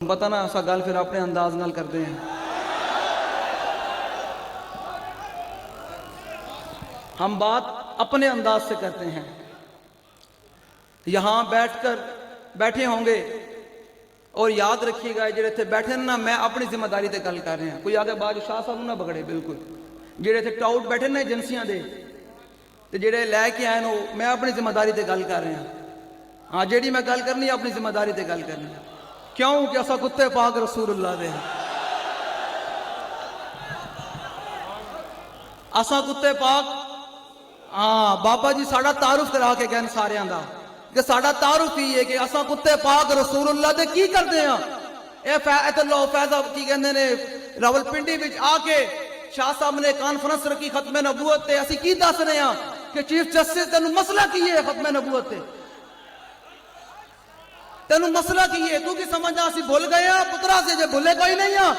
पता ना ऐसा गल फिर अपने अंदाज नाल करते हैं। हम बात अपने अंदाज से करते हैं। यहां बैठे होंगे और याद रखिएगा जेड़े थे बैठे ना, मैं अपनी जिम्मेदारी ते गल कर रहा। कोई आगे बाद शाह साहब ना पकड़े। बिल्कुल जेड़े थे टाउट बैठे ना एजेंसियां दे ते जेड़े लैके आए नो, मैं अपनी जिम्मेदारी ते गल कर रहा। हाँ, जेड़ी मैं गल करनी अपनी जिम्मेदारी ते गल करनी। क्यों कि असा कुत्ते पाक रसूलुल्लाह दे, असा कुत्ते पाक। हाँ बाबा जी साड़ा तारुफ करा के गए सारियां दा कि साड़ा तारुफ ही है कि असा कुत्ते पाक रसूलुल्लाह दे की करते हैं। लो फैजा की कहते ने रावलपिंडी विच आके शाह साहब ने कॉन्फ्रेंस रखी खत्मे नबूवत ते। असी की दस रहे हैं कि चीफ जस्टिस तेन मसला की है खत्मे नबूवत ते, तेन मसला की है, तू की समझना। असी भुल गए पुत्रा से जे भुले कोई नहीं है।